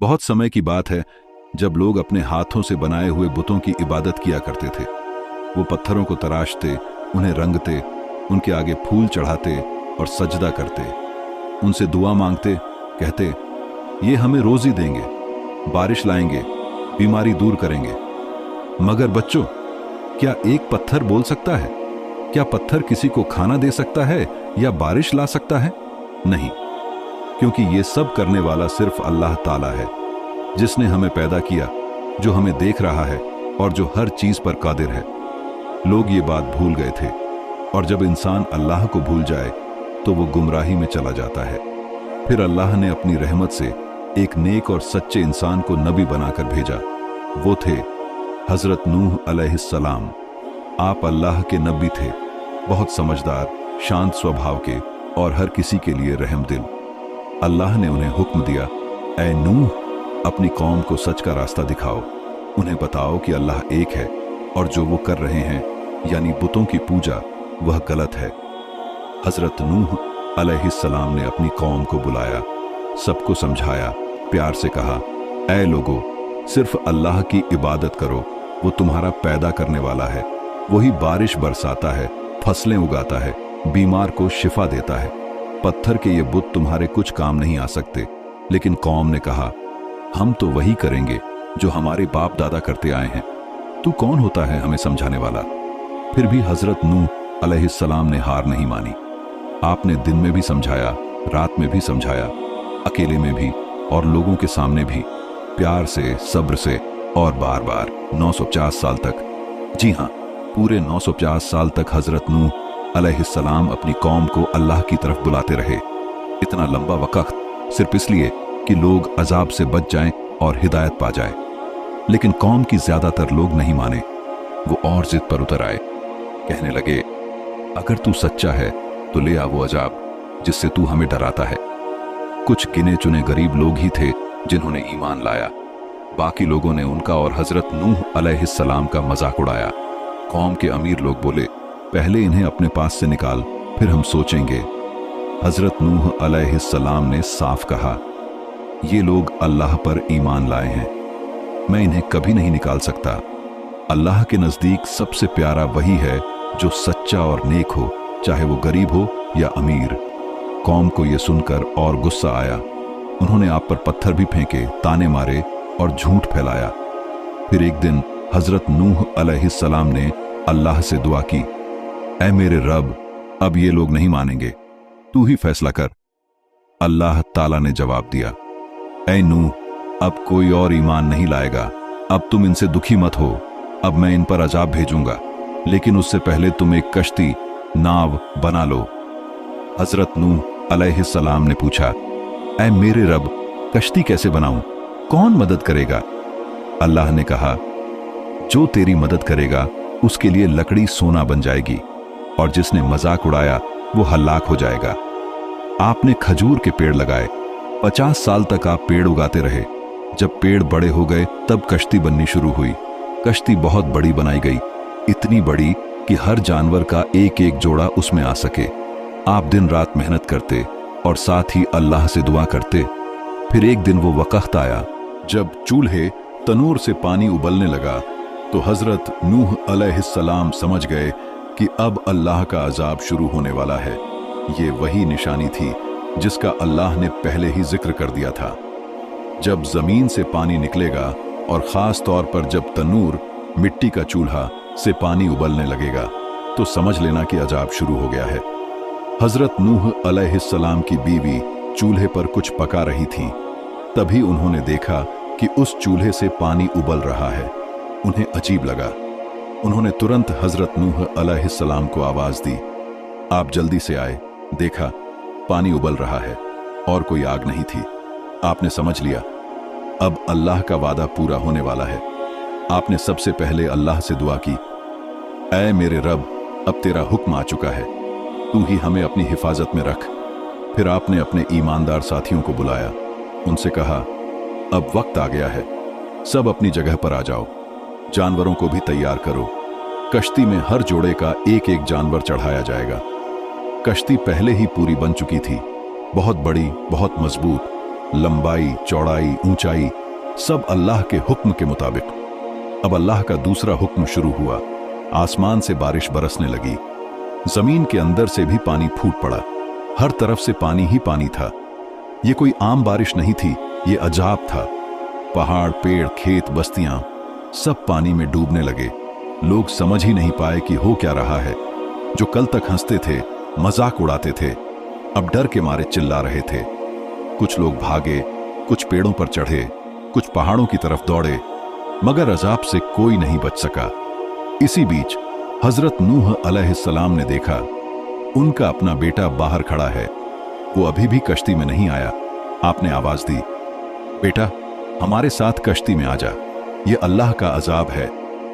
बहुत समय की बात है जब लोग अपने हाथों से बनाए हुए बुतों की इबादत किया करते थे। वो पत्थरों को तराशते, उन्हें रंगते, उनके आगे फूल चढ़ाते और सजदा करते, उनसे दुआ मांगते, कहते ये हमें रोजी देंगे, बारिश लाएंगे, बीमारी दूर करेंगे। मगर बच्चों, क्या एक पत्थर बोल सकता है? क्या पत्थर किसी को खाना दे सकता है या बारिश ला सकता है? नहीं, क्योंकि ये सब करने वाला सिर्फ अल्लाह ताला है, जिसने हमें पैदा किया, जो हमें देख रहा है और जो हर चीज पर कादिर है। लोग ये बात भूल गए थे, और जब इंसान अल्लाह को भूल जाए तो वो गुमराही में चला जाता है। फिर अल्लाह ने अपनी रहमत से एक नेक और सच्चे इंसान को नबी बनाकर भेजा। वो थे हजरत नूह अलैहिस्सलाम। आप अल्लाह के नबी थे, बहुत समझदार, शांत स्वभाव के और हर किसी के लिए रहम दिल। अल्लाह ने उन्हें हुक्म दिया, ऐ नूह, अपनी कौम को सच का रास्ता दिखाओ, उन्हें बताओ कि अल्लाह एक है और जो वो कर रहे हैं यानी बुतों की पूजा, वह गलत है। हजरत नूह अलैहिस्सलाम ने अपनी कौम को बुलाया, सबको समझाया, प्यार से कहा, ऐ लोगो, सिर्फ अल्लाह की इबादत करो, वो तुम्हारा पैदा करने वाला है, वही बारिश बरसाता है, फसलें उगाता है, बीमार को शिफा देता है। पत्थर के ये बुत तुम्हारे कुछ काम नहीं आ सकते। लेकिन कौम ने कहा, हम तो वही करेंगे जो हमारे बाप दादा करते आए हैं, तू कौन होता है हमें समझाने वाला? फिर भी हजरत नूह अलैहिस्सलाम ने हार नहीं मानी। आपने दिन में भी समझाया, रात में भी समझाया, अकेले में भी और लोगों के सामने भी, प्यार से, सब्र से और बार बार 950 साल तक। जी हाँ, पूरे 950 साल तक हजरत नूह अलैहिस्सलाम अपनी कौम को अल्लाह की तरफ बुलाते रहे। इतना लंबा वक्त सिर्फ इसलिए कि लोग अजाब से बच जाएं और हिदायत पा जाएं। लेकिन कौम की ज्यादातर लोग नहीं माने। वो और जिद पर उतर आए, कहने लगे, अगर तू सच्चा है तो ले आ वो अजाब जिससे तू हमें डराता है। कुछ गिने चुने गरीब लोग ही थे जिन्होंने ईमान लाया। बाकी लोगों ने उनका और हजरत नूह अलैहिस्सलाम का मजाक उड़ाया। कौम के अमीर लोग बोले, पहले इन्हें अपने पास से निकाल, फिर हम सोचेंगे। हजरत नूह अलैहिस्सलाम ने साफ कहा, ये लोग अल्लाह पर ईमान लाए हैं, मैं इन्हें कभी नहीं निकाल सकता। अल्लाह के नजदीक सबसे प्यारा वही है जो सच्चा और नेक हो, चाहे वो गरीब हो या अमीर। कौम को यह सुनकर और गुस्सा आया। उन्होंने आप पर पत्थर भी फेंके, ताने मारे और झूठ फैलाया। फिर एक दिन हजरत नूह अलैहिस्सलाम ने अल्लाह से दुआ की, ऐ मेरे रब, अब ये लोग नहीं मानेंगे, तू ही फैसला कर। अल्लाह ताला ने जवाब दिया, ऐ नूह, अब कोई और ईमान नहीं लाएगा, अब तुम इनसे दुखी मत हो, अब मैं इन पर अजाब भेजूंगा, लेकिन उससे पहले तुम एक कश्ती, नाव बना लो। हजरत नूह अलैहिस्सलाम ने पूछा, ऐ मेरे रब, कश्ती कैसे बनाऊं, कौन मदद करेगा? अल्लाह ने कहा, जो तेरी मदद करेगा उसके लिए लकड़ी सोना बन जाएगी, और जिसने मजाक उड़ाया वो हलाक हो जाएगा। आपने खजूर के पेड़ लगाए, 50 साल तक आप पेड़ उगाते रहे। जब पेड़ बड़े हो गए तब कश्ती बननी शुरू हुई। कश्ती बहुत बड़ी बनाई गई, इतनी बड़ी कि हर जानवर का एक एक जोड़ा उसमें आ सके। आप दिन रात मेहनत करते और साथ ही अल्लाह से दुआ करते। फिर एक दिन वो वक्त आया जब चूल्हे तनूर से पानी उबलने लगा, तो हजरत नूह अलैहिस्सलाम समझ गए कि अब अल्लाह का अजाब शुरू होने वाला है। ये वही निशानी थी जिसका अल्लाह ने पहले ही जिक्र कर दिया था। जब जमीन से पानी निकलेगा और खास तौर पर जब तनूर, मिट्टी का चूल्हा, से पानी उबलने लगेगा, तो समझ लेना कि अजाब शुरू हो गया है। हजरत नूह अलैहिस्सलाम की बीवी चूल्हे पर कुछ पका रही थी। तभी उन्होंने देखा कि उस चूल्हे से पानी उबल रहा है। उन्हें अजीब लगा। उन्होंने तुरंत हजरत नूह अलैहिस्सलाम को आवाज दी, आप जल्दी से आए। देखा, पानी उबल रहा है और कोई आग नहीं थी। आपने समझ लिया, अब अल्लाह का वादा पूरा होने वाला है। आपने सबसे पहले अल्लाह से दुआ की, ऐ मेरे रब, अब तेरा हुक्म आ चुका है, तू ही हमें अपनी हिफाजत में रख। फिर आपने अपने ईमानदार साथियों को बुलाया, उनसे कहा, अब वक्त आ गया है, सब अपनी जगह पर आ जाओ, जानवरों को भी तैयार करो। कश्ती में हर जोड़े का एक एक जानवर चढ़ाया जाएगा। कश्ती पहले ही पूरी बन चुकी थी, बहुत बड़ी, बहुत मजबूत। लंबाई, चौड़ाई, ऊंचाई सब अल्लाह के हुक्म के मुताबिक। अब अल्लाह का दूसरा हुक्म शुरू हुआ। आसमान से बारिश बरसने लगी, जमीन के अंदर से भी पानी फूट पड़ा, हर तरफ से पानी ही पानी था। ये कोई आम बारिश नहीं थी, ये अजाब था। पहाड़, पेड़, खेत, बस्तियां सब पानी में डूबने लगे। लोग समझ ही नहीं पाए कि हो क्या रहा है। जो कल तक हंसते थे, मजाक उड़ाते थे, अब डर के मारे चिल्ला रहे थे। कुछ लोग भागे, कुछ पेड़ों पर चढ़े, कुछ पहाड़ों की तरफ दौड़े, मगर अजाब से कोई नहीं बच सका। इसी बीच हजरत नूह अलैहिस्सलाम ने देखा, उनका अपना बेटा बाहर खड़ा है। वो अभी भी कश्ती में नहीं आया। आपने आवाज दी, बेटा हमारे साथ कश्ती में आ जा, ये अल्लाह का अजाब है,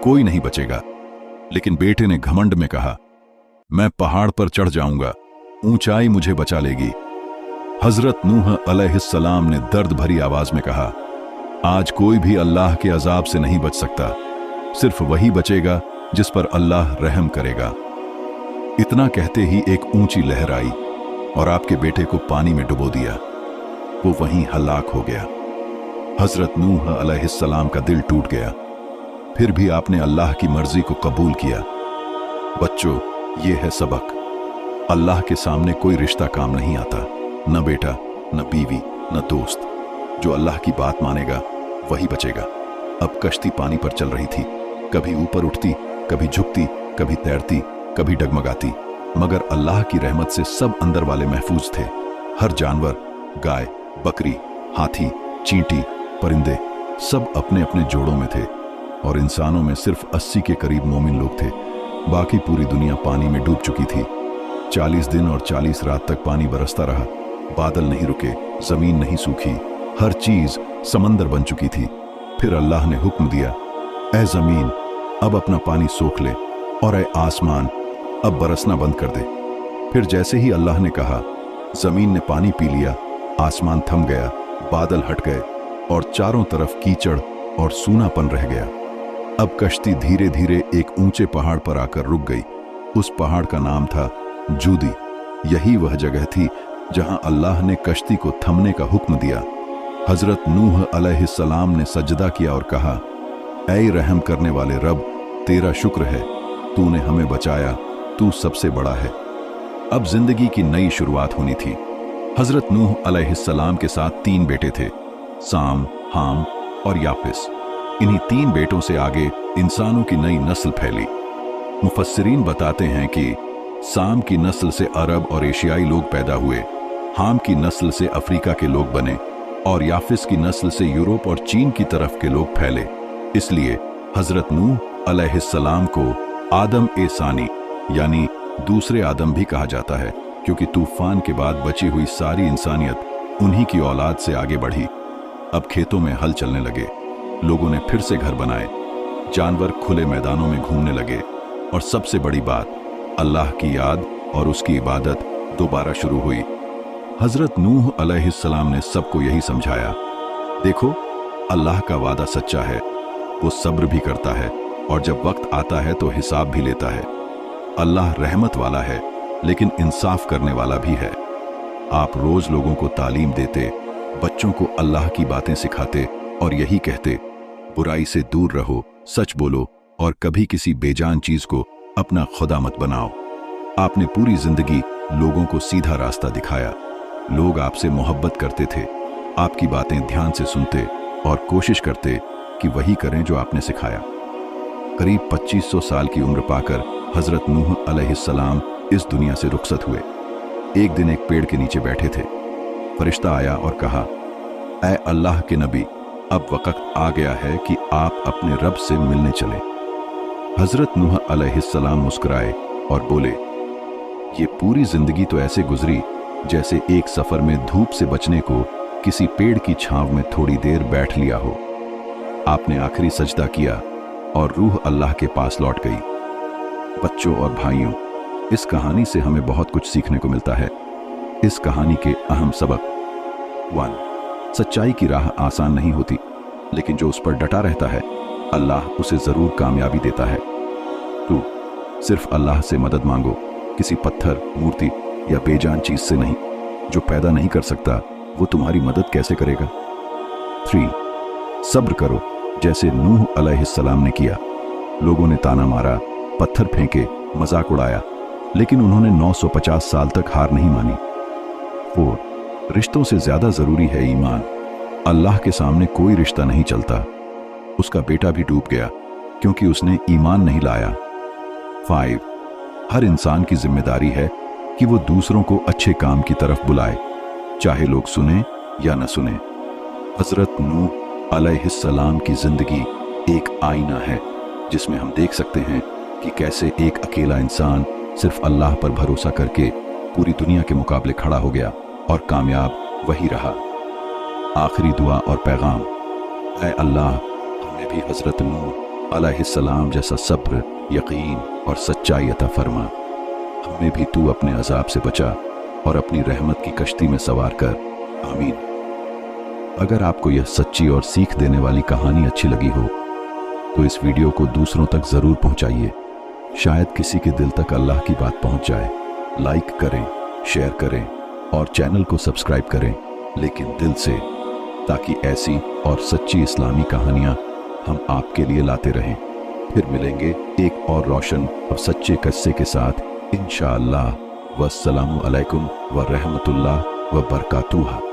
कोई नहीं बचेगा। लेकिन बेटे ने घमंड में कहा, मैं पहाड़ पर चढ़ जाऊंगा, ऊंचाई मुझे बचा लेगी। हजरत नूह अलैहिस्सलाम ने दर्द भरी आवाज में कहा, आज कोई भी अल्लाह के अजाब से नहीं बच सकता, सिर्फ वही बचेगा जिस पर अल्लाह रहम करेगा। इतना कहते ही एक ऊंची लहर आई और आपके बेटे को पानी में डुबो दिया। वो वहीं हलाक हो गया। हजरत नूह अलैहिस्सलाम का दिल टूट गया। फिर भी आपने अल्लाह की मर्जी को कबूल किया। बच्चों, ये है सबक। अल्लाह के सामने कोई रिश्ता काम नहीं आता, न बेटा, न बीवी, न दोस्त। जो अल्लाह की बात मानेगा वही बचेगा। अब कश्ती पानी पर चल रही थी, कभी ऊपर उठती, कभी झुकती, कभी तैरती, कभी डगमगाती, मगर अल्लाह की रहमत से सब अंदर वाले महफूज थे। हर जानवर, गाय, बकरी, हाथी, चींटी, परिंदे सब अपने अपने जोड़ों में थे और इंसानों में सिर्फ 80 के करीब मोमिन लोग थे। बाकी पूरी दुनिया पानी में डूब चुकी थी। 40 दिन और 40 रात तक पानी बरसता रहा। बादल नहीं रुके, जमीन नहीं सूखी, हर चीज समंदर बन चुकी थी। फिर अल्लाह ने हुक्म दिया, ऐ जमीन अब अपना पानी सोख ले, और ऐ आसमान अब बरसना बंद कर दे। फिर जैसे ही अल्लाह ने कहा, जमीन ने पानी पी लिया, आसमान थम गया, बादल हट गए और चारों तरफ कीचड़ और सूनापन रह गया। अब कश्ती धीरे धीरे एक ऊंचे पहाड़ पर आकर रुक गई। उस पहाड़ का नाम था जूदी। यही वह जगह थी जहां अल्लाह ने कश्ती को थमने का हुक्म दिया। हजरत नूह अलैहिस्सलाम ने सजदा किया और कहा, ऐ रहम करने वाले रब, तेरा शुक्र है, तूने हमें बचाया, तू सबसे बड़ा है। अब जिंदगी की नई शुरुआत होनी थी। हजरत नूह अलैहिस्सलाम के साथ 3 बेटे थे, साम, हाम और याफिस। इन्हीं 3 बेटों से आगे इंसानों की नई नस्ल फैली। मुफस्सिरीन बताते हैं कि साम की नस्ल से अरब और एशियाई लोग पैदा हुए, हाम की नस्ल से अफ्रीका के लोग बने और याफिस की नस्ल से यूरोप और चीन की तरफ के लोग फैले। इसलिए हजरत नूह अलैहिस्सलाम को आदम ए सानी यानी दूसरे आदम भी कहा जाता है, क्योंकि तूफान के बाद बची हुई सारी इंसानियत उन्हीं की औलाद से आगे बढ़ी। अब खेतों में हल चलने लगे, लोगों ने फिर से घर बनाए, जानवर खुले मैदानों में घूमने लगे और सबसे बड़ी बात, अल्लाह की याद और उसकी इबादत दोबारा शुरू हुई। हजरत नूह अलैहिस्सलाम ने सबको यही समझाया, देखो अल्लाह का वादा सच्चा है, वो सब्र भी करता है और जब वक्त आता है तो हिसाब भी लेता है। अल्लाह रहमत वाला है लेकिन इंसाफ करने वाला भी है। आप रोज लोगों को तालीम देते, बच्चों को अल्लाह की बातें सिखाते और यही कहते, बुराई से दूर रहो, सच बोलो और कभी किसी बेजान चीज को अपना खुदा मत बनाओ। आपने पूरी जिंदगी लोगों को सीधा रास्ता दिखाया। लोग आपसे मोहब्बत करते थे, आपकी बातें ध्यान से सुनते और कोशिश करते कि वही करें जो आपने सिखाया। करीब 2500 साल की उम्र पाकर हजरत नूह अलैहिस्सलाम इस दुनिया से रुखसत हुए। एक दिन एक पेड़ के नीचे बैठे थे, फरिश्ता आया और कहा, ऐ अल्लाह के नबी, अब वक्त आ गया है कि आप अपने रब से मिलने चले। हजरत नूह अलैहिस्सलाम मुस्कुराए और बोले, ये पूरी जिंदगी तो ऐसे गुजरी जैसे एक सफर में धूप से बचने को किसी पेड़ की छांव में थोड़ी देर बैठ लिया हो। आपने आखिरी सजदा किया और रूह अल्लाह के पास लौट गई। बच्चों और भाइयों, इस कहानी से हमें बहुत कुछ सीखने को मिलता है। इस कहानी के अहम सबक: 1. सच्चाई की राह आसान नहीं होती, लेकिन जो उस पर डटा रहता है अल्लाह उसे जरूर कामयाबी देता है। 2. सिर्फ अल्लाह से मदद मांगो, किसी पत्थर, मूर्ति या बेजान चीज से नहीं। जो पैदा नहीं कर सकता वो तुम्हारी मदद कैसे करेगा? 3. सब्र करो, जैसे नूह अलैहिस्सलाम ने किया। लोगों ने ताना मारा, पत्थर फेंके, मजाक उड़ाया, लेकिन उन्होंने 950 साल तक हार नहीं मानी। 4. रिश्तों से ज्यादा जरूरी है ईमान। अल्लाह के सामने कोई रिश्ता नहीं चलता। उसका बेटा भी डूब गया क्योंकि उसने ईमान नहीं लाया। 5. हर इंसान की जिम्मेदारी है कि वो दूसरों को अच्छे काम की तरफ बुलाए, चाहे लोग सुने या न सुने। हजरत नूह अलैहिस्सलाम की जिंदगी एक आईना है जिसमें हम देख सकते हैं कि कैसे एक अकेला इंसान सिर्फ अल्लाह पर भरोसा करके पूरी दुनिया के मुकाबले खड़ा हो गया और कामयाब वही रहा। आखिरी दुआ और पैगाम, ऐ अल्लाह, हमें भी हजरत नूह अलैहिस्सलाम जैसा सब्र, यकीन और सच्चाई अता फरमा। हमें भी तू अपने अजाब से बचा और अपनी रहमत की कश्ती में सवार कर। आमीन। अगर आपको यह सच्ची और सीख देने वाली कहानी अच्छी लगी हो तो इस वीडियो को दूसरों तक जरूर पहुंचाइए। शायद किसी के दिल तक अल्लाह की बात पहुंच जाए। लाइक करें, शेयर करें और चैनल को सब्सक्राइब करें, लेकिन दिल से, ताकि ऐसी और सच्ची इस्लामी कहानियां हम आपके लिए लाते रहें। फिर मिलेंगे एक और रोशन और सच्चे किस्से के साथ इंशाअल्लाह। वस्सलामु अलैकुम व रहमतुल्लाह व बरकातुहू।